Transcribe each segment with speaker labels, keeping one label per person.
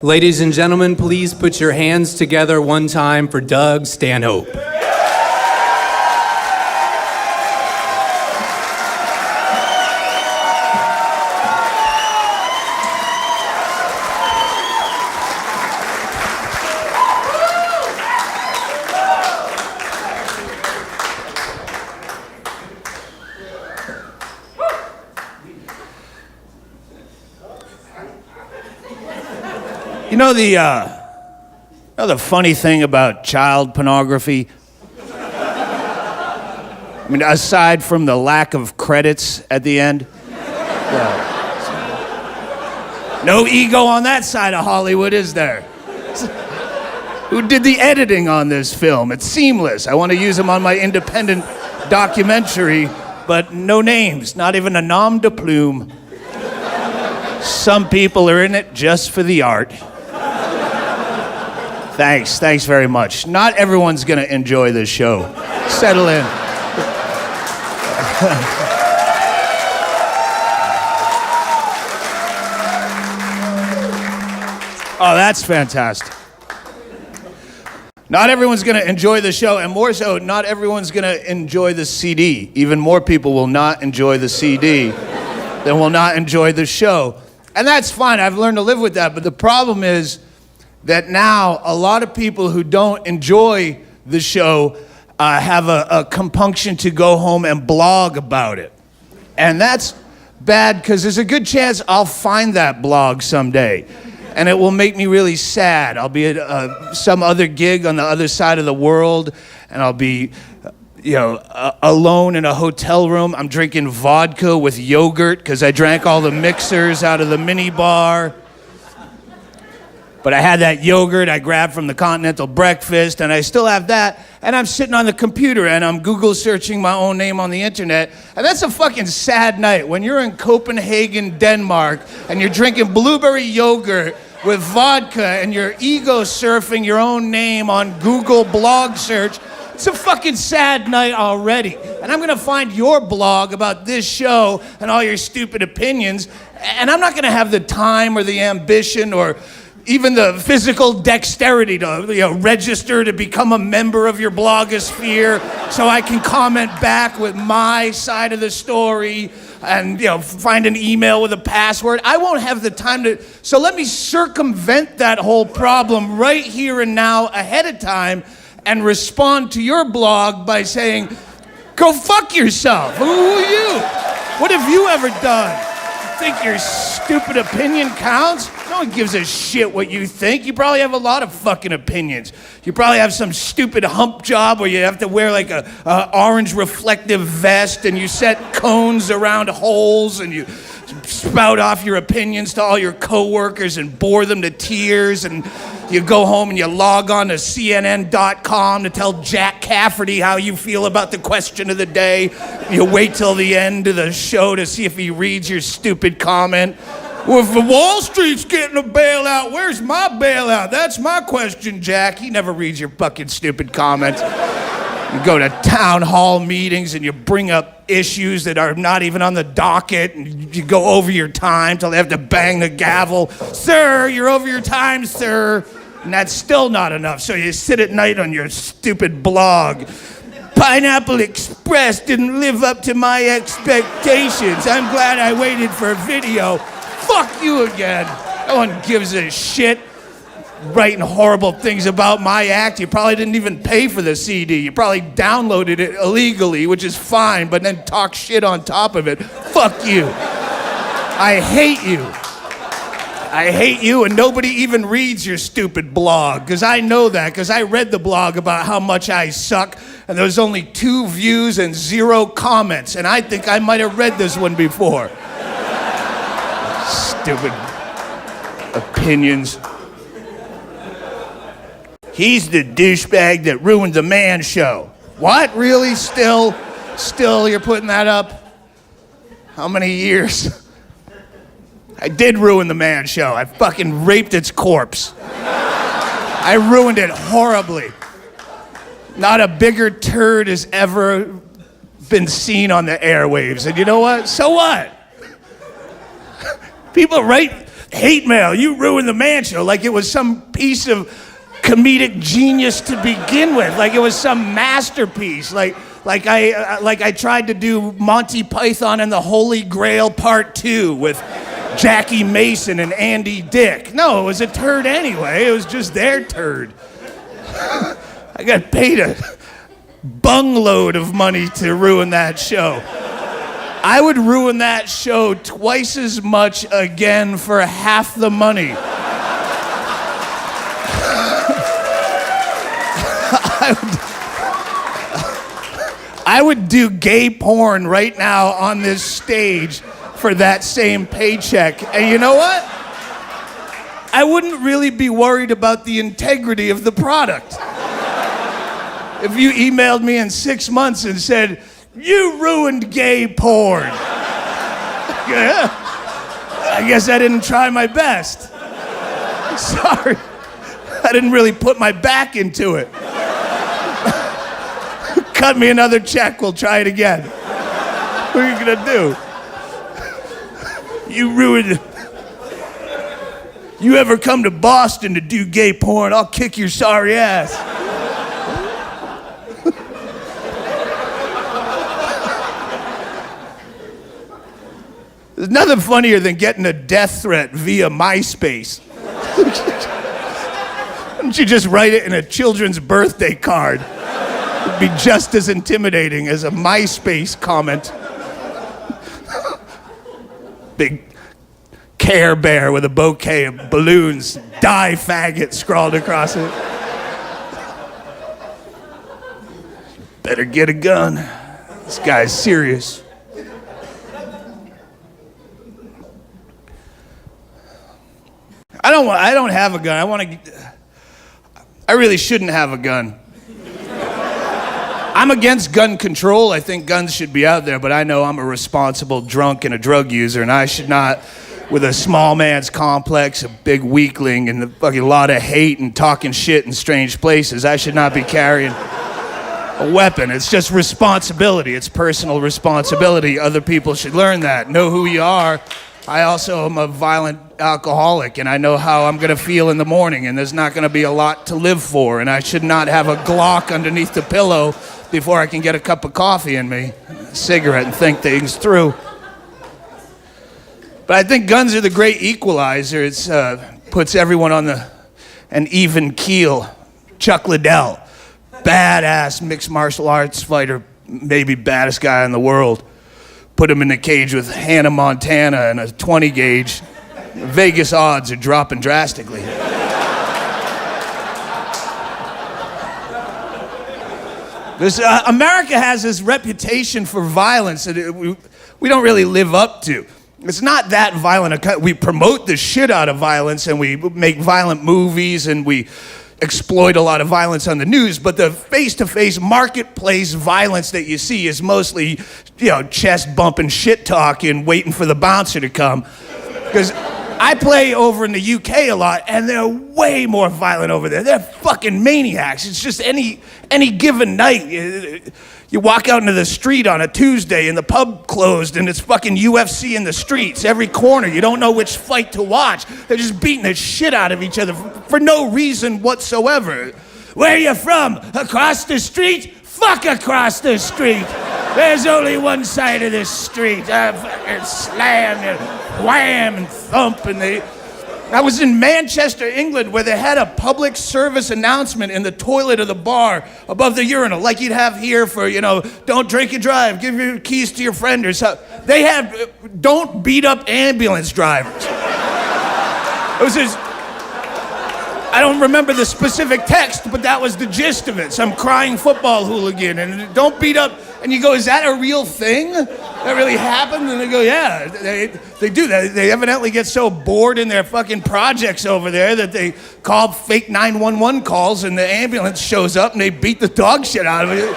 Speaker 1: Ladies and gentlemen, please put your hands together one time for Doug Stanhope.
Speaker 2: You know the funny thing about child pornography? I mean, aside from the lack of credits at the end. No ego on that side of Hollywood, is there? Who did the editing on this film? It's seamless. I want to use them on my independent documentary, but no names, not even a nom de plume. Some people are in it just for the art. Thanks very much. Not everyone's gonna enjoy this show. Settle in. Oh, that's fantastic. Not everyone's gonna enjoy the show, and more so, not everyone's gonna enjoy the CD. Even more people will not enjoy the CD than will not enjoy the show. And that's fine, I've learned to live with that, but the problem is that now a lot of people who don't enjoy the show have a compunction to go home and blog about it. And that's bad because there's a good chance I'll find that blog someday. And it will make me really sad. I'll be at some other gig on the other side of the world, and I'll be alone in a hotel room. I'm drinking vodka with yogurt because I drank all the mixers out of the mini bar. But I had that yogurt I grabbed from the Continental Breakfast, and I still have that, and I'm sitting on the computer, and I'm Google searching my own name on the internet, and that's a fucking sad night. When you're in Copenhagen, Denmark, and you're drinking blueberry yogurt with vodka, and you're ego surfing your own name on Google blog search, it's a fucking sad night already. And I'm gonna find your blog about this show and all your stupid opinions, and I'm not gonna have the time or the ambition or even the physical dexterity to register to become a member of your blogosphere so I can comment back with my side of the story and find an email with a password. I won't have the time to, so let me circumvent that whole problem right here and now ahead of time and respond to your blog by saying, go fuck yourself. Who are you? What have you ever done? Think your stupid opinion counts? No one gives a shit what you think. You probably have a lot of fucking opinions. You probably have some stupid hump job where you have to wear like a orange reflective vest and you set cones around holes and you spout off your opinions to all your coworkers and bore them to tears, and you go home and you log on to CNN.com to tell Jack Cafferty how you feel about the question of the day. You wait till the end of the show to see if he reads your stupid comment. Well, if Wall Street's getting a bailout, where's my bailout? That's my question, Jack. He never reads your fucking stupid comments. You go to town hall meetings and you bring up issues that are not even on the docket, and you go over your time till they have to bang the gavel. Sir, you're over your time, sir. And that's still not enough, so you sit at night on your stupid blog. Pineapple Express didn't live up to my expectations. I'm glad I waited for a video. Fuck you again. No one gives a shit. Writing horrible things about my act. You probably didn't even pay for the CD. You probably downloaded it illegally, which is fine, but then talk shit on top of it. Fuck you. I hate you. I hate you, and nobody even reads your stupid blog, because I know that, because I read the blog about how much I suck, and there was only 2 views and 0 comments, and I think I might have read this one before. Stupid opinions. He's the douchebag that ruined the Man Show. What? Really? Still you're putting that up? How many years? I did ruin the Man Show. I fucking raped its corpse. I ruined it horribly. Not a bigger turd has ever been seen on the airwaves. And you know what? So what? People write hate mail, you ruined the man show. Like it was some piece of comedic genius to begin with. Like it was some masterpiece. Like I tried to do Monty Python and the Holy Grail Part 2 with Jackie Mason and Andy Dick. No, it was a turd anyway. It was just their turd. I got paid a bungload of money to ruin that show. I would ruin that show twice as much again for half the money. I would do gay porn right now on this stage for that same paycheck. And you know what? I wouldn't really be worried about the integrity of the product. If you emailed me in 6 months and said, "You ruined gay porn." Yeah. I guess I didn't try my best. Sorry. I didn't really put my back into it. Cut me another check, we'll try it again. What are you gonna do? You ruined. You ever come to Boston to do gay porn, I'll kick your sorry ass. There's nothing funnier than getting a death threat via MySpace. Why don't you just write it in a children's birthday card? It'd be just as intimidating as a MySpace comment. Big Care Bear with a bouquet of balloons, die faggot scrawled across it. Better get a gun. This guy's serious. I don't have a gun. I really shouldn't have a gun. I'm against gun control. I think guns should be out there, but I know I'm a responsible drunk and a drug user, and I should not, with a small man's complex, a big weakling, and a fucking lot of hate and talking shit in strange places, I should not be carrying a weapon. It's just responsibility. It's personal responsibility. Other people should learn that. Know who you are. I also am a violent alcoholic, and I know how I'm gonna feel in the morning, and there's not gonna be a lot to live for, and I should not have a Glock underneath the pillow before I can get a cup of coffee in me, a cigarette, and think things through. But I think guns are the great equalizer. It puts everyone on an even keel. Chuck Liddell, badass mixed martial arts fighter, maybe baddest guy in the world. Put him in a cage with Hannah Montana and a 20 gauge. Vegas odds are dropping drastically. America has this reputation for violence that we don't really live up to. It's not that violent. We promote the shit out of violence, and we make violent movies, and we exploit a lot of violence on the news, but the face-to-face marketplace violence that you see is mostly, chest bumping shit talking, waiting for the bouncer to come. Because I play over in the UK a lot, and they're way more violent over there. They're fucking maniacs. It's just any given night. You walk out into the street on a Tuesday and the pub closed and it's fucking UFC in the streets, every corner. You don't know which fight to watch. They're just beating the shit out of each other for no reason whatsoever. Where you from? Across the street? Fuck across the street. There's only one side of this street. Fucking slam and wham and thump and I was in Manchester, England, where they had a public service announcement in the toilet of the bar above the urinal, like you'd have here for, don't drink and drive, give your keys to your friend or something. They had, don't beat up ambulance drivers. It was this, I don't remember the specific text, but that was the gist of it. Some crying football hooligan, and don't beat up, and you go, is that a real thing? That really happened? And they go, yeah, they do that. They evidently get so bored in their fucking projects over there that they call fake 911 calls and the ambulance shows up and they beat the dog shit out of it.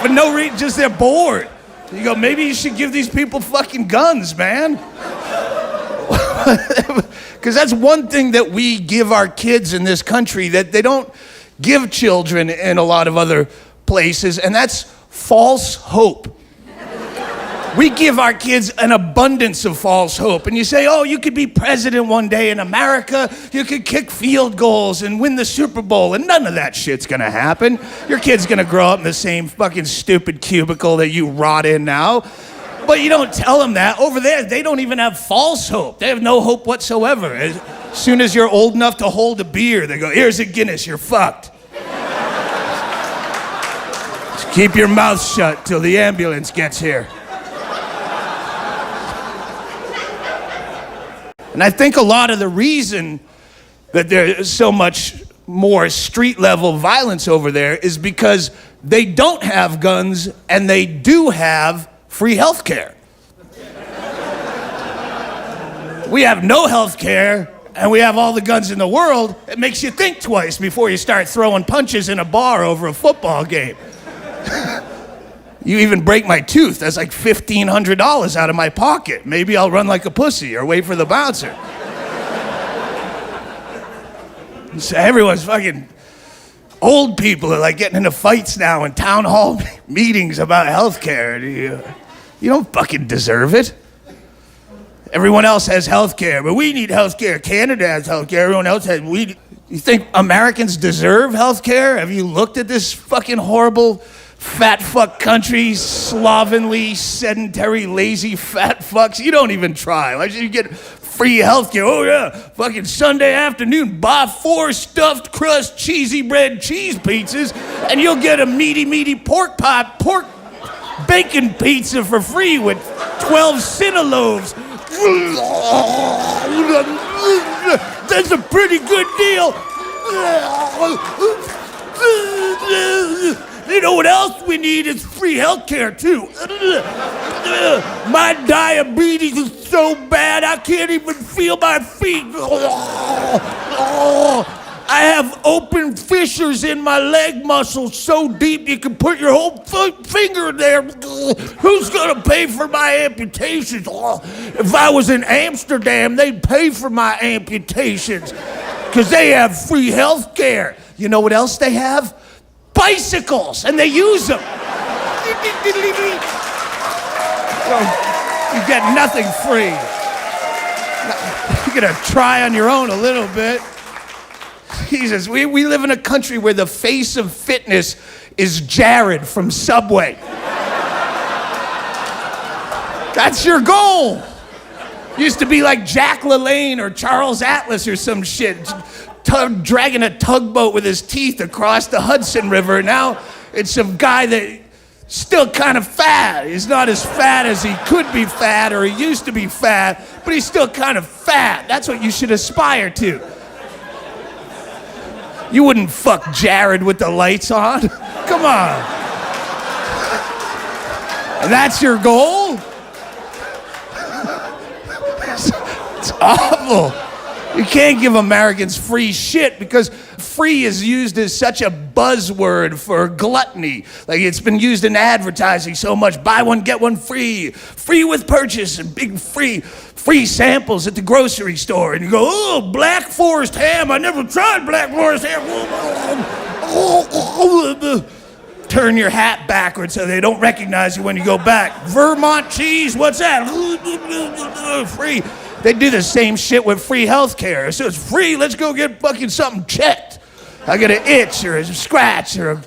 Speaker 2: For no reason, just they're bored. You go, maybe you should give these people fucking guns, man. Because that's one thing that we give our kids in this country that they don't give children in a lot of other places, and that's false hope. We give our kids an abundance of false hope. And you say, oh, you could be president one day in America. You could kick field goals and win the Super Bowl. And none of that shit's gonna happen. Your kid's gonna grow up in the same fucking stupid cubicle that you rot in now. But you don't tell them that. Over there, they don't even have false hope. They have no hope whatsoever. As soon as you're old enough to hold a beer, they go, here's a Guinness, you're fucked. Just keep your mouth shut till the ambulance gets here. And I think a lot of the reason that there's so much more street-level violence over there is because they don't have guns and they do have free health care. We have no health care and we have all the guns in the world. It makes you think twice before you start throwing punches in a bar over a football game. You even break my tooth, that's like $1,500 out of my pocket. Maybe I'll run like a pussy or wait for the bouncer. So everyone's fucking, old people are like getting into fights now in town hall meetings about healthcare. You don't fucking deserve it. Everyone else has healthcare, but we need healthcare. Canada has healthcare, everyone else has, you think Americans deserve healthcare? Have you looked at this fucking horrible fat fuck country, slovenly, sedentary, lazy fat fucks? You don't even try. Why should you get free healthcare? Oh yeah, fucking Sunday afternoon, buy 4 stuffed crust, cheesy bread, cheese pizzas, and you'll get a meaty pork bacon pizza for free with 12 Cinnaloaves. That's a pretty good deal. You know what else we need is free healthcare too. My diabetes is so bad I can't even feel my feet. I have open fissures in my leg muscles so deep you can put your whole finger there. Who's gonna pay for my amputations? If I was in Amsterdam, they'd pay for my amputations because they have free health care. You know what else they have? Bicycles, and they use them. You get nothing free. You're gonna try on your own a little bit. Jesus, we live in a country where the face of fitness is Jared from Subway. That's your goal. Used to be like Jack LaLanne or Charles Atlas or some shit, dragging a tugboat with his teeth across the Hudson River. Now it's some guy that still kind of fat. He's not as fat as he could be fat or he used to be fat, but he's still kind of fat. That's what you should aspire to. You wouldn't fuck Jared with the lights on. Come on. And that's your goal? It's awful. You can't give Americans free shit because free is used as such a buzzword for gluttony. Like it's been used in advertising so much. Buy one, get one free. Free with purchase and big free samples at the grocery store. And you go, oh, Black Forest ham. I never tried Black Forest ham. Turn your hat backwards so they don't recognize you when you go back. Vermont cheese, what's that? Free. They do the same shit with free health care. So it's free, let's go get fucking something checked. I got an itch or a scratch or a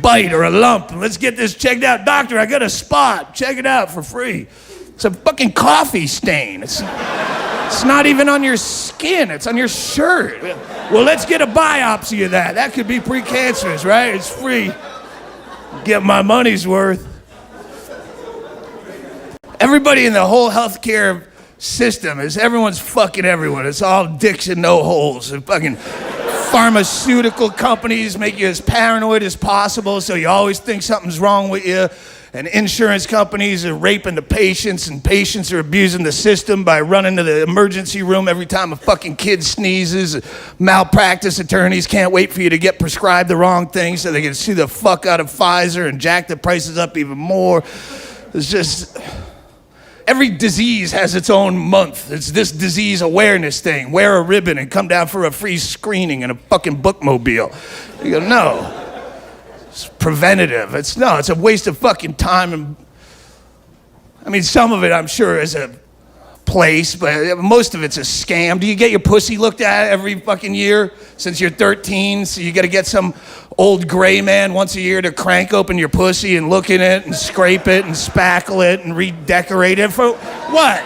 Speaker 2: bite or a lump. Let's get this checked out. Doctor, I got a spot. Check it out for free. It's a fucking coffee stain. It's not even on your skin. It's on your shirt. Well, let's get a biopsy of that. That could be precancerous, right? It's free. Get my money's worth. Everybody in the whole healthcare system is everyone's fucking everyone. It's all dicks and no holes. And fucking pharmaceutical companies make you as paranoid as possible so you always think something's wrong with you. And insurance companies are raping the patients, and patients are abusing the system by running to the emergency room every time a fucking kid sneezes. Malpractice attorneys can't wait for you to get prescribed the wrong thing so they can sue the fuck out of Pfizer and jack the prices up even more. It's just... Every disease has its own month. It's this disease awareness thing. Wear a ribbon and come down for a free screening in a fucking bookmobile. You go, no. It's preventative. It's a waste of fucking time. And I mean, some of it I'm sure is a place, but most of it's a scam. Do you get your pussy looked at every fucking year since you're 13? So you got to get some old gray man once a year to crank open your pussy and look in it and scrape it and spackle it and redecorate it for what?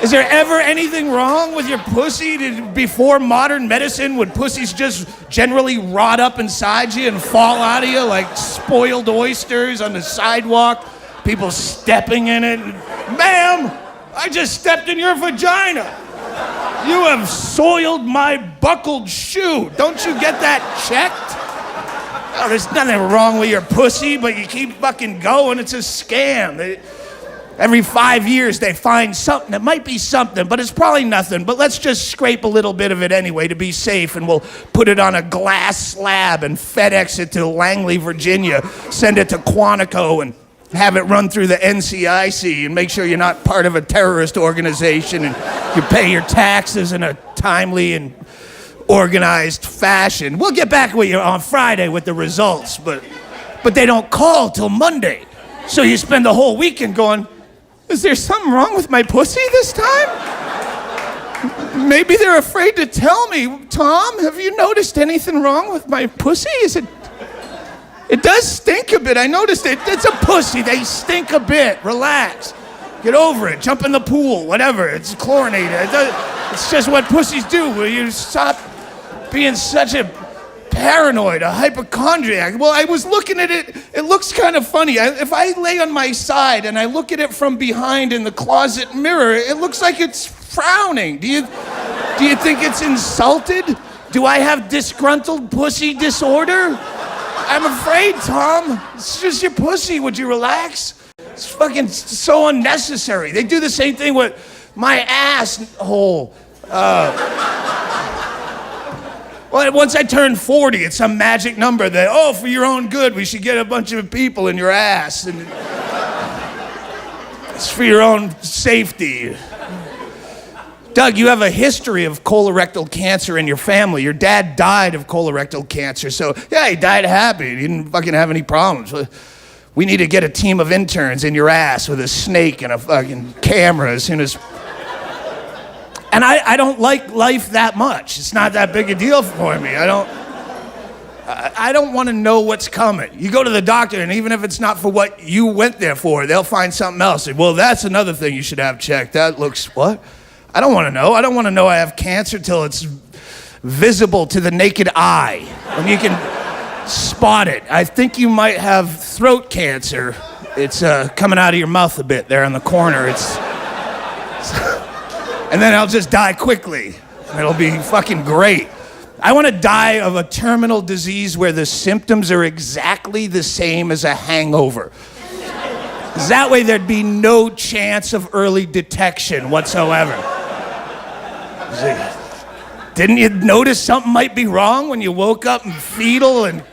Speaker 2: Is there ever anything wrong with your pussy? Before modern medicine, would pussies just generally rot up inside you and fall out of you like spoiled oysters on the sidewalk? People stepping in it. Ma'am, I just stepped in your vagina. You have soiled my buckled shoe. Don't you get that checked? Oh, there's nothing wrong with your pussy, but you keep fucking going. It's a scam. Every 5 years, they find something. It might be something, but it's probably nothing. But let's just scrape a little bit of it anyway to be safe, and we'll put it on a glass slab and FedEx it to Langley, Virginia, send it to Quantico, and have it run through the NCIC and make sure you're not part of a terrorist organization and you pay your taxes in a timely and organized fashion. We'll get back with you on Friday with the results, but they don't call till Monday. So you spend the whole weekend going, is there something wrong with my pussy this time? Maybe they're afraid to tell me. Tom, have you noticed anything wrong with my pussy? It does stink a bit. I noticed it. It's a pussy. They stink a bit. Relax. Get over it. Jump in the pool. Whatever. It's chlorinated. It's just what pussies do. Will you stop being such a paranoid, a hypochondriac? Well, I was looking at it. It looks kind of funny. If I lay on my side and I look at it from behind in the closet mirror, it looks like it's frowning. Do you think it's insulted? Do I have disgruntled pussy disorder? I'm afraid, Tom. It's just your pussy. Would you relax? It's fucking so unnecessary. They do the same thing with my asshole. Well, once I turn 40, it's some magic number that, for your own good, we should get a bunch of people in your ass. And it's for your own safety. Doug, you have a history of colorectal cancer in your family. Your dad died of colorectal cancer. So, yeah, he died happy. He didn't fucking have any problems. We need to get a team of interns in your ass with a snake and a fucking camera as soon as... And I don't like life that much. It's not that big a deal for me. I don't want to know what's coming. You go to the doctor, and even if it's not for what you went there for, they'll find something else. Well, that's another thing you should have checked. That looks, what? I don't want to know. I don't want to know I have cancer till it's visible to the naked eye. And you can spot it. I think you might have throat cancer. It's coming out of your mouth a bit there in the corner. And then I'll just die quickly. It'll be fucking great. I want to die of a terminal disease where the symptoms are exactly the same as a hangover. 'Cause that way there'd be no chance of early detection whatsoever. Didn't you notice something might be wrong when you woke up and fetal and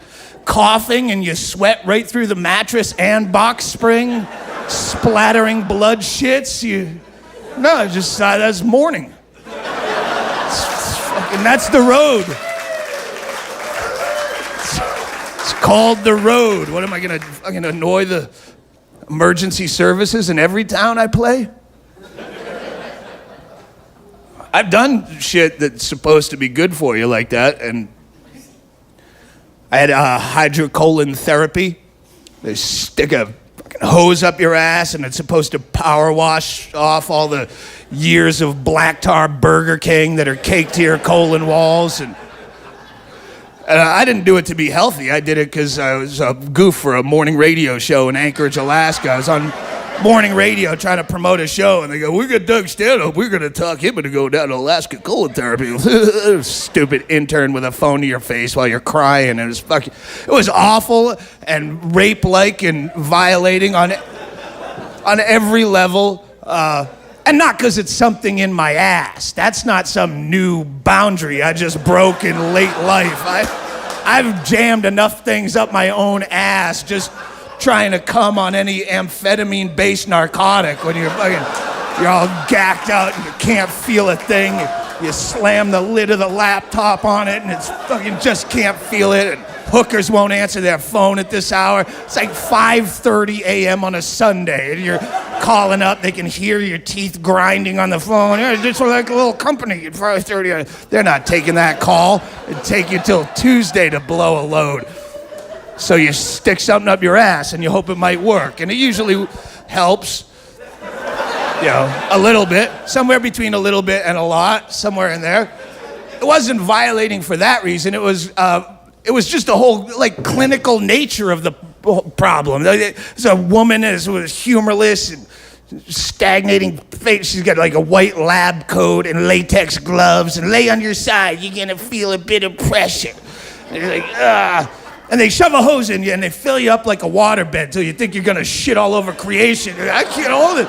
Speaker 2: coughing and you sweat right through the mattress and box spring, splattering blood shits? No, I just thought that's morning. That's the road. It's called the road. What am I gonna fucking annoy the emergency services in every town I play? I've done shit that's supposed to be good for you like that, and I had hydrocolon therapy. They stick a hose up your ass, and it's supposed to power wash off all the years of black tar Burger King that are caked to your colon walls. And I didn't do it to be healthy. I did it because I was a goof for a morning radio show in Anchorage, Alaska. I was on morning radio trying to promote a show, and they go, "We got Doug Stanhope. We're going to talk him into go down to Alaska colon therapy." Stupid intern with a phone to your face while you're crying. It was awful and rape-like and violating on every level. And not because it's something in my ass. That's not some new boundary I just broke in late life. I've jammed enough things up my own ass just trying to come on any amphetamine-based narcotic when you're all gacked out and you can't feel a thing. You slam the lid of the laptop on it and it's fucking just can't feel it. And hookers won't answer their phone at this hour. It's like 5:30 a.m. on a Sunday and you're calling up. They can hear your teeth grinding on the phone. Yeah, it's like a little company at 5:30. They're not taking that call. It'd take you till Tuesday to blow a load. So you stick something up your ass and you hope it might work. And it usually helps, a little bit. Somewhere between a little bit and a lot, somewhere in there. It wasn't violating for that reason. It was just the whole clinical nature of the problem. There's a woman who was humorless and stagnating face. She's got a white lab coat and latex gloves, and lay on your side. You're gonna feel a bit of pressure. And you're like, ah. And they shove a hose in you and they fill you up like a waterbed till you think you're gonna shit all over creation. I can't hold it.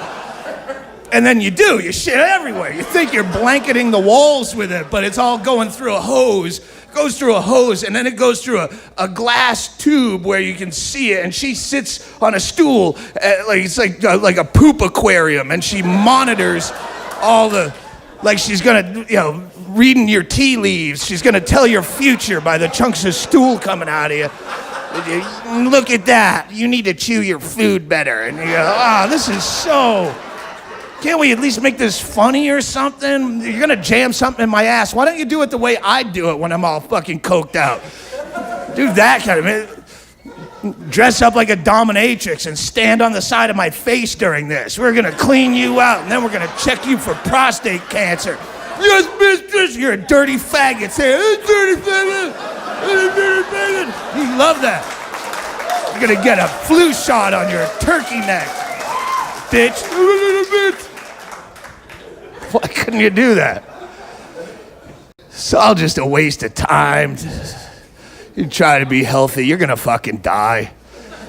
Speaker 2: And then you do, you shit everywhere. You think you're blanketing the walls with it, but it's all going through a hose. It goes through a hose, and then it goes through a glass tube where you can see it, and she sits on a stool, it's like a poop aquarium, and she monitors all the, she's gonna, reading your tea leaves. She's gonna tell your future by the chunks of stool coming out of you. Look at that. You need to chew your food better. And you go, this is so... Can't we at least make this funny or something? You're gonna jam something in my ass. Why don't you do it the way I do it when I'm all fucking coked out? Do that kind of it. Dress up like a dominatrix and stand on the side of my face during this. We're gonna clean you out, and then we're gonna check you for prostate cancer. Yes, mistress, you're a dirty faggot. Say, dirty faggot. Dirty faggot. You love that. You're gonna get a flu shot on your turkey neck, bitch. Why couldn't you do that? It's all just a waste of time. You try to be healthy, you're gonna fucking die.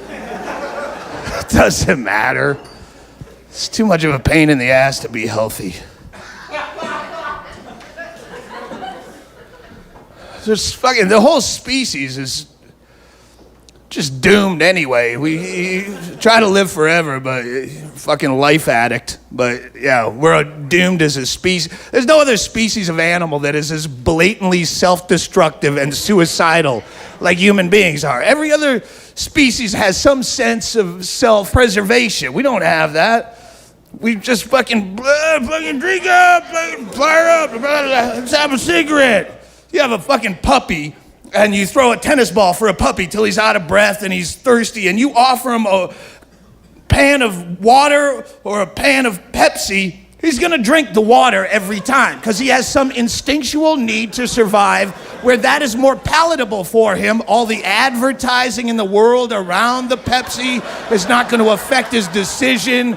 Speaker 2: It doesn't matter. It's too much of a pain in the ass to be healthy. The whole species is just doomed anyway. We try to live forever, but fucking life addict. But yeah, we're doomed as a species. There's no other species of animal that is as blatantly self-destructive and suicidal like human beings are. Every other species has some sense of self-preservation. We don't have that. We just fucking drink up, fucking fire up, let's have a cigarette. You have a fucking puppy, and you throw a tennis ball for a puppy till he's out of breath and he's thirsty, and you offer him a pan of water or a pan of Pepsi, he's gonna drink the water every time because he has some instinctual need to survive where that is more palatable for him. All the advertising in the world around the Pepsi is not gonna affect his decision.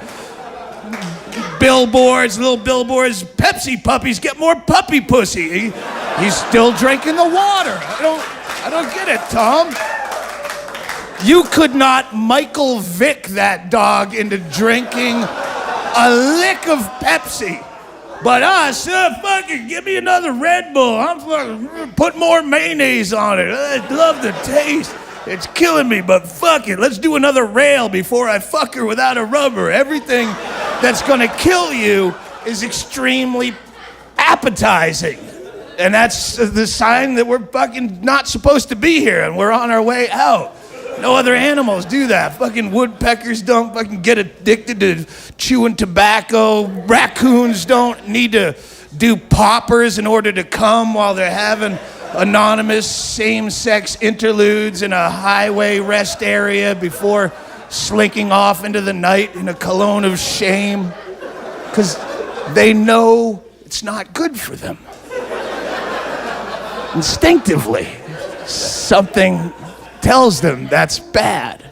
Speaker 2: Little billboards, Pepsi puppies get more puppy pussy. He's still drinking the water. I don't get it, Tom. You could not Michael Vick that dog into drinking a lick of Pepsi. But us, fucking give me another Red Bull. I'm fucking put more mayonnaise on it. I love the taste. It's killing me, but fuck it. Let's do another rail before I fuck her without a rubber. Everything that's gonna kill you is extremely appetizing. And that's the sign that we're fucking not supposed to be here and we're on our way out. No other animals do that. Fucking woodpeckers don't fucking get addicted to chewing tobacco. Raccoons don't need to do poppers in order to come while they're having anonymous same-sex interludes in a highway rest area before slinking off into the night in a cologne of shame. Because they know it's not good for them. Instinctively, something tells them that's bad.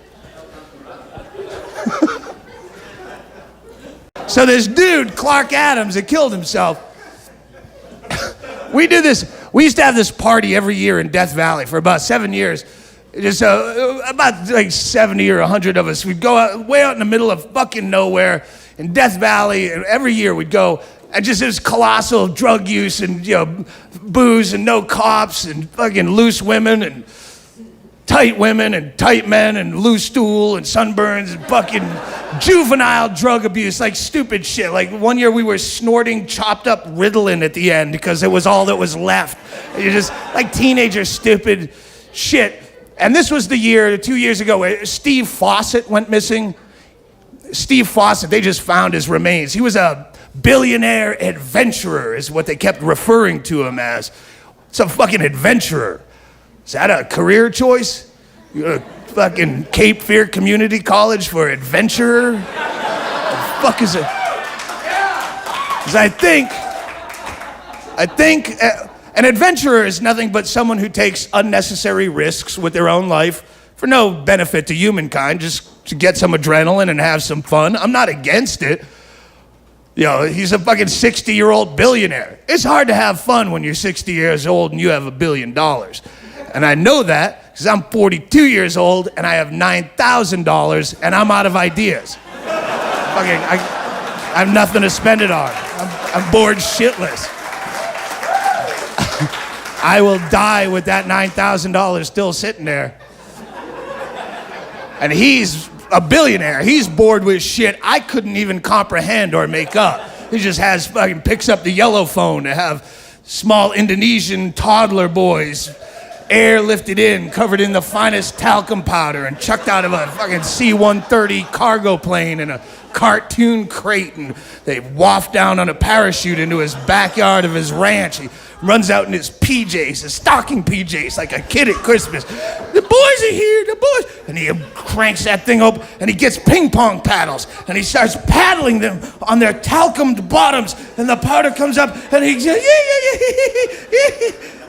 Speaker 2: So this dude, Clark Adams, that killed himself, we used to have this party every year in Death Valley for about 7 years. Just about like 70 or 100 of us. We'd go out, way out in the middle of fucking nowhere in Death Valley, and every year we'd go, and just this colossal drug use and booze and no cops and fucking loose women and tight men and loose stool and sunburns and fucking juvenile drug abuse, like stupid shit. Like one year we were snorting chopped up Ritalin at the end because it was all that was left. You're just like teenager stupid shit. And this was the year, 2 years ago, where Steve Fawcett went missing. Steve Fawcett, they just found his remains. He was a billionaire adventurer, is what they kept referring to him as. Some fucking adventurer. Is that a career choice? You're a fucking Cape Fear Community College for adventurer? What the fuck is it? Because I think an adventurer is nothing but someone who takes unnecessary risks with their own life for no benefit to humankind, just to get some adrenaline and have some fun. I'm not against it. You know, he's a fucking 60-year-old billionaire. It's hard to have fun when you're 60 years old and you have $1 billion. And I know that because I'm 42 years old and I have $9,000 and I'm out of ideas. I have nothing to spend it on. I'm bored shitless. I will die with that $9,000 still sitting there. And he's a billionaire. He's bored with shit I couldn't even comprehend or make up. He just picks up the yellow phone to have small Indonesian toddler boys airlifted in, covered in the finest talcum powder and chucked out of a fucking C-130 cargo plane in a cartoon crate, and they waft down on a parachute into his backyard of his ranch. He runs out in his PJs, his stocking PJs, like a kid at Christmas. The boys are here, the boys. And he cranks that thing open, and he gets ping pong paddles, and he starts paddling them on their talcumed bottoms, and the powder comes up, and he says,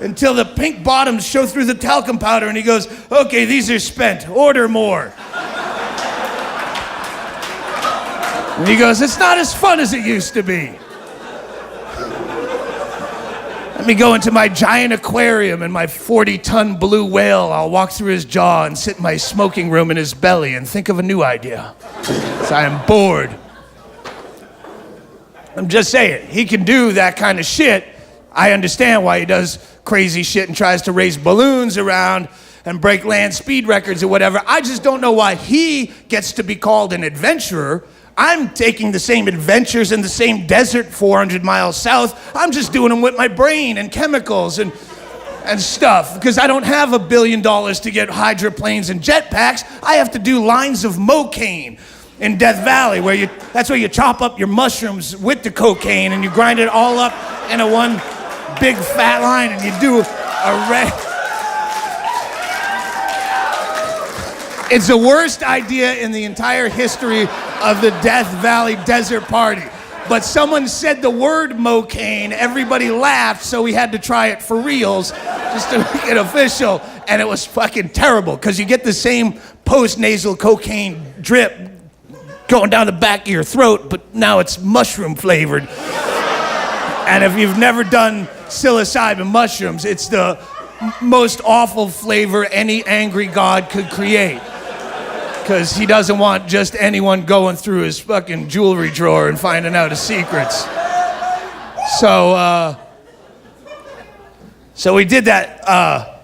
Speaker 2: until the pink bottoms show through the talcum powder, and he goes, okay, these are spent, order more. And he goes, it's not as fun as it used to be. Let me go into my giant aquarium and my 40-ton blue whale. I'll walk through his jaw and sit in my smoking room in his belly and think of a new idea. So I am bored. I'm just saying, he can do that kind of shit. I understand why he does crazy shit and tries to raise balloons around and break land speed records or whatever. I just don't know why he gets to be called an adventurer. I'm taking the same adventures in the same desert 400 miles south. I'm just doing them with my brain and chemicals and stuff, because I don't have $1 billion to get hydroplanes and jetpacks. I have to do lines of mocaine in Death Valley, that's where you chop up your mushrooms with the cocaine and you grind it all up into one big fat line, and you do It's the worst idea in the entire history of the Death Valley Desert Party. But someone said the word mocaine, everybody laughed, so we had to try it for reals, just to make it official, and it was fucking terrible, because you get the same post-nasal cocaine drip going down the back of your throat, but now it's mushroom flavored. And if you've never done psilocybin mushrooms, it's the most awful flavor any angry god could create. Because he doesn't want just anyone going through his fucking jewelry drawer and finding out his secrets. So we did that.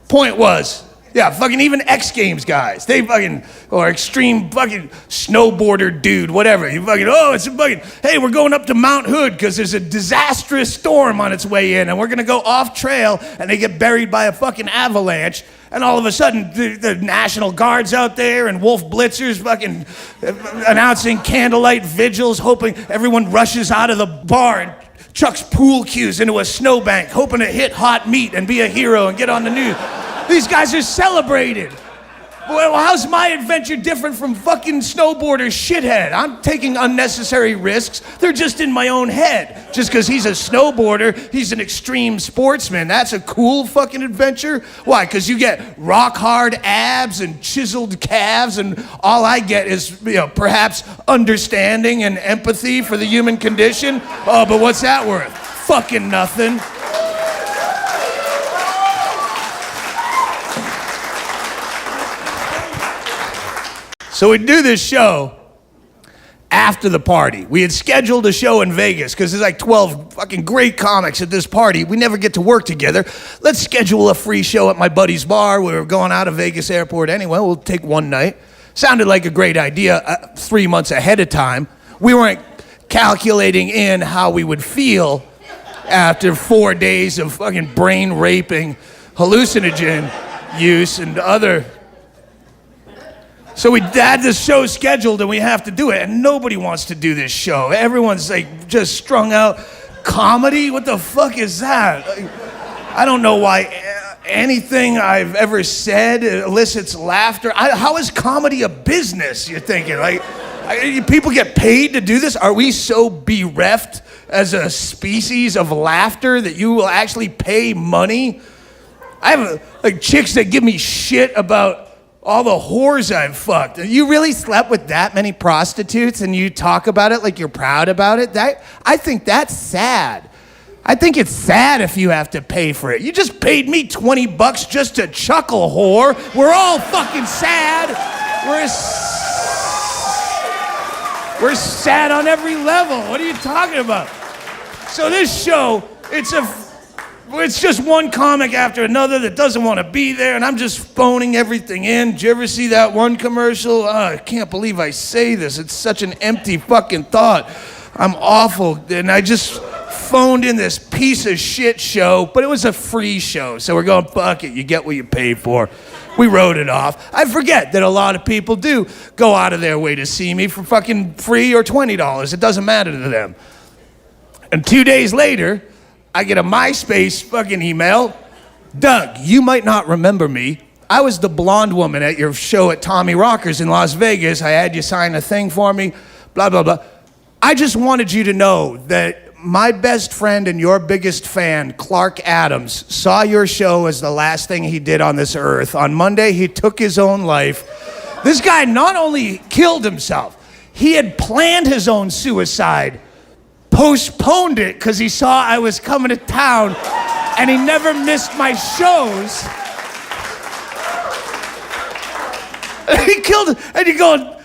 Speaker 2: Point was, yeah, fucking even X Games guys, they fucking, or extreme fucking snowboarder dude, whatever. You fucking, it's a fucking, hey, we're going up to Mount Hood because there's a disastrous storm on its way in and we're gonna go off trail, and they get buried by a fucking avalanche. And all of a sudden, the National Guard's out there and Wolf Blitzers fucking announcing candlelight vigils, hoping everyone rushes out of the bar and chucks pool cues into a snowbank, hoping to hit hot meat and be a hero and get on the news. These guys are celebrated. Well, how's my adventure different from fucking snowboarder shithead? I'm taking unnecessary risks. They're just in my own head. Just because he's a snowboarder, he's an extreme sportsman. That's a cool fucking adventure. Why? Because you get rock hard abs and chiseled calves, and all I get is, perhaps understanding and empathy for the human condition. Oh, but what's that worth? Fucking nothing. So we do this show after the party. We had scheduled a show in Vegas because there's like 12 fucking great comics at this party. We never get to work together. Let's schedule a free show at my buddy's bar. We were going out of Vegas airport anyway. We'll take one night. Sounded like a great idea 3 months ahead of time. We weren't calculating in how we would feel after 4 days of fucking brain raping hallucinogen use and other So we had this show scheduled and we have to do it, and nobody wants to do this show. Everyone's like just strung out. Comedy? What the fuck is that? I don't know why anything I've ever said elicits laughter. How is comedy a business, you're thinking? Like, people get paid to do this? Are we so bereft as a species of laughter that you will actually pay money? I have like chicks that give me shit about all the whores I've fucked. You really slept with that many prostitutes and you talk about it like you're proud about it? I think that's sad. I think it's sad if you have to pay for it. You just paid me $20 just to chuckle, whore. We're all fucking sad. We're sad on every level. What are you talking about? So this show, it's just one comic after another that doesn't want to be there, and I'm just phoning everything in. Did you ever see that one commercial? I can't believe I say this. It's such an empty fucking thought. I'm awful, and I just phoned in this piece of shit show, but it was a free show, so we're going, fuck it, you get what you pay for. We wrote it off. I forget that a lot of people do go out of their way to see me for fucking free or $20. It doesn't matter to them. And 2 days later, I get a MySpace fucking email. Doug, you might not remember me. I was the blonde woman at your show at Tommy Rocker's in Las Vegas. I had you sign a thing for me, blah, blah, blah. I just wanted you to know that my best friend and your biggest fan, Clark Adams, saw your show as the last thing he did on this earth. On Monday, he took his own life. This guy not only killed himself, he had planned his own suicide, postponed it because he saw I was coming to town, and he never missed my shows. He killed it, and you go,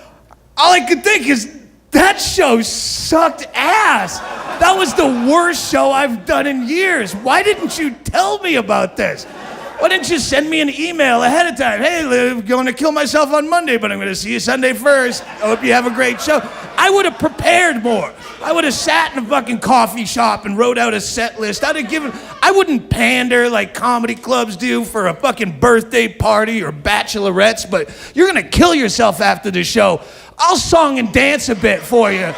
Speaker 2: all I could think is, that show sucked ass. That was the worst show I've done in years. Why didn't you tell me about this? Why didn't you send me an email ahead of time? Hey, I'm going to kill myself on Monday, but I'm going to see you Sunday first. I hope you have a great show. I would have prepared more. I would have sat in a fucking coffee shop and wrote out a set list. I wouldn't pander like comedy clubs do for a fucking birthday party or bachelorettes, but you're going to kill yourself after the show. I'll song and dance a bit for you.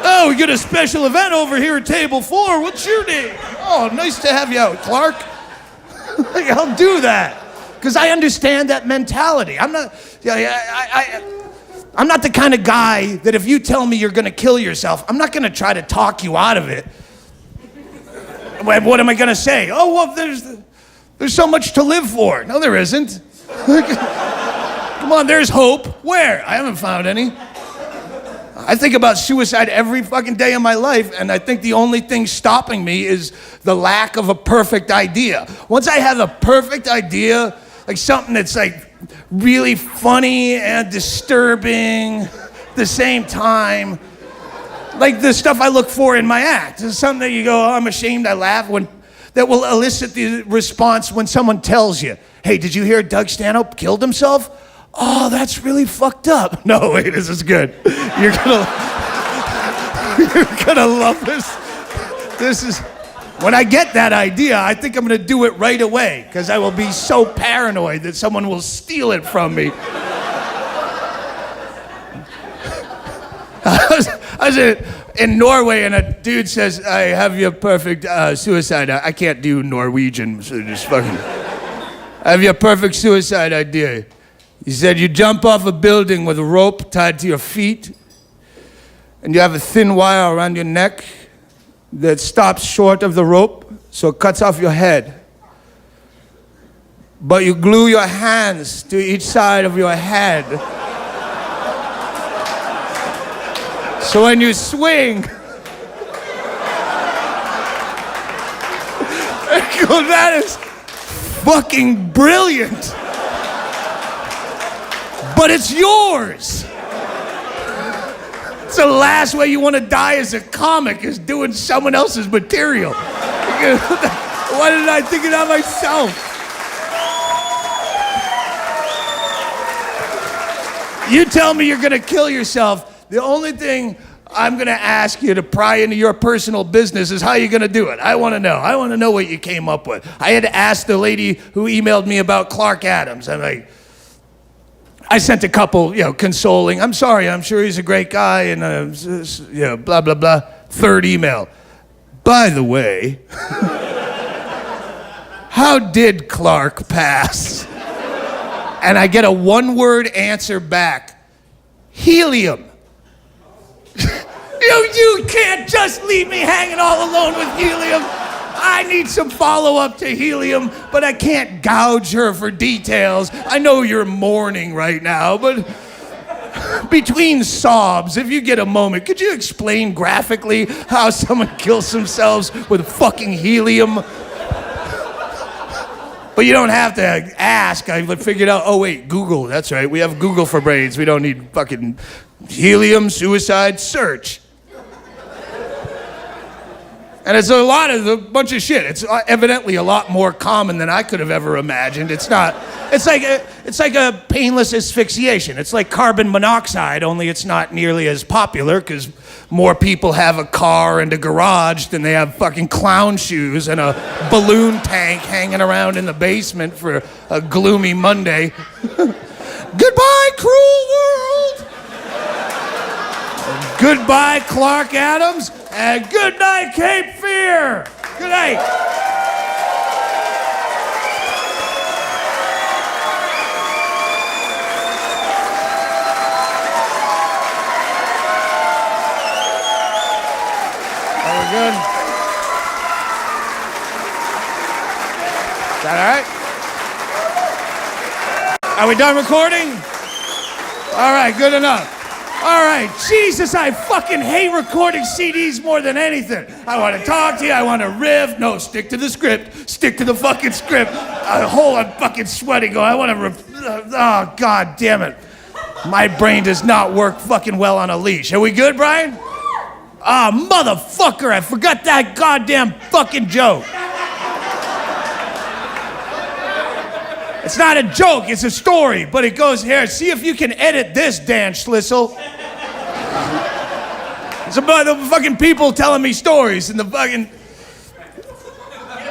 Speaker 2: Oh, we got a special event over here at table 4. What's your name? Oh, nice to have you out, Clark. I'll do that because I understand that mentality. I'm not the kind of guy that if you tell me you're going to kill yourself, I'm not going to try to talk you out of it. What am I going to say? Oh, well, there's so much to live for. No, there isn't. Come on, there's hope. Where? I haven't found any. I think about suicide every fucking day of my life, and I think the only thing stopping me is the lack of a perfect idea. Once I have a perfect idea, like something that's like really funny and disturbing at the same time, like the stuff I look for in my act. It's something that you go, oh, I'm ashamed, I laugh, that will elicit the response when someone tells you, hey, did you hear Doug Stanhope killed himself? Oh, that's really fucked up. No, wait, this is good. You're gonna love this. This is, when I get that idea, I think I'm gonna do it right away because I will be so paranoid that someone will steal it from me. I was in Norway and a dude says, I have your perfect suicide. I can't do Norwegian, so just fucking. I have your perfect suicide idea. He said, you jump off a building with a rope tied to your feet, and you have a thin wire around your neck that stops short of the rope, so it cuts off your head. But you glue your hands to each side of your head. So when you swing, that is fucking brilliant. But it's yours. It's the last way you want to die as a comic is doing someone else's material. Why didn't I think of that myself? You tell me you're going to kill yourself. The only thing I'm going to ask you to pry into your personal business is how you're going to do it. I want to know. I want to know what you came up with. I had to ask the lady who emailed me about Clark Adams. I'm like, I sent a couple, consoling. I'm sorry, I'm sure he's a great guy, and blah, blah, blah. Third email. By the way, how did Clark pass? And I get a one-word answer back. Helium. You can't just leave me hanging all alone with helium. I need some follow-up to helium, but I can't gouge her for details. I know you're mourning right now, but between sobs, if you get a moment, could you explain graphically how someone kills themselves with fucking helium? But you don't have to ask. I figured out, oh wait, Google, that's right. We have Google for brains. We don't need fucking helium, suicide, search. And it's a bunch of shit. It's evidently a lot more common than I could have ever imagined. It's like a painless asphyxiation. It's like carbon monoxide, only it's not nearly as popular because more people have a car and a garage than they have fucking clown shoes and a balloon tank hanging around in the basement for a gloomy Monday. Goodbye, cruel world! Goodbye, Clark Adams, and good night, Cape Fear! Good night. Are we good? Is that all right? Are we done recording? All right, good enough. All right, Jesus, I fucking hate recording CDs more than anything. I want to talk to you, I want to riff. No, stick to the script. Stick to the fucking script. I'm fucking sweating. I want to oh, God damn it. My brain does not work fucking well on a leash. Are we good, Brian? Ah, motherfucker, I forgot that goddamn fucking joke. It's not a joke, it's a story, but it goes here. See if you can edit this, Dan Schlissel. It's about the fucking people telling me stories and the fucking... Get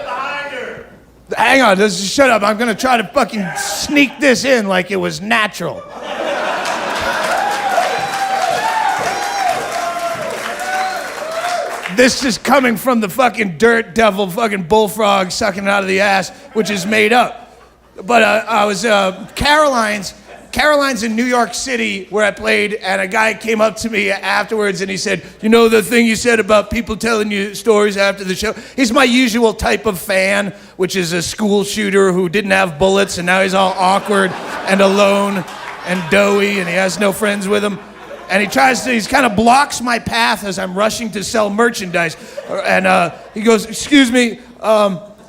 Speaker 2: behind her. Hang on, just shut up. I'm gonna try to fucking sneak this in like it was natural. This is coming from the fucking dirt devil fucking bullfrog sucking it out of the ass, which is made up. But I was Caroline's in New York City where I played, and a guy came up to me afterwards and he said, you know the thing you said about people telling you stories after the show? He's my usual type of fan, which is a school shooter who didn't have bullets and now he's all awkward and alone and doughy and he has no friends with him. And he kind of blocks my path as I'm rushing to sell merchandise. And he goes, excuse me,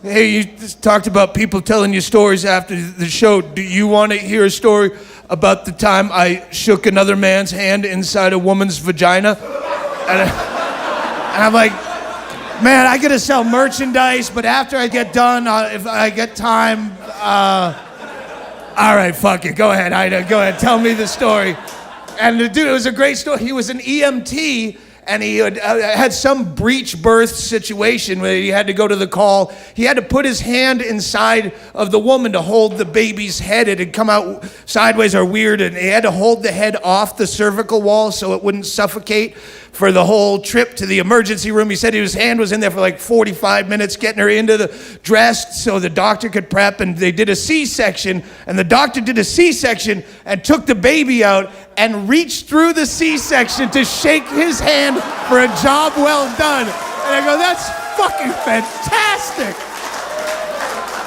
Speaker 2: hey, you just talked about people telling you stories after the show. Do you want to hear a story about the time I shook another man's hand inside a woman's vagina? And I'm like, man, I gotta sell merchandise, but after I get done, if I get time, all right, fuck it, go ahead, Ida, go ahead, tell me the story. And the dude, it was a great story. He was an EMT, and he had some breech birth situation where he had to go to the call. He had to put his hand inside of the woman to hold the baby's head. It had come out sideways or weird, and he had to hold the head off the cervical wall so it wouldn't suffocate for the whole trip to the emergency room. He said his hand was in there for like 45 minutes getting her into the dressed so the doctor could prep, and they did a C-section, and the doctor did a C-section and took the baby out and reached through the C-section to shake his hand for a job well done. And I go, that's fucking fantastic.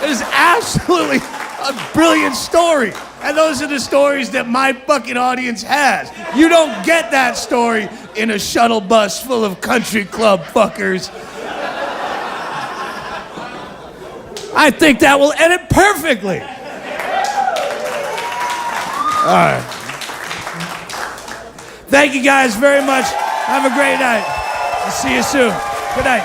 Speaker 2: It is absolutely a brilliant story. And those are the stories that my fucking audience has. You don't get that story in a shuttle bus full of country club fuckers. I think that will edit perfectly. All right. Thank you guys very much. Have a great night. I'll see you soon. Good night.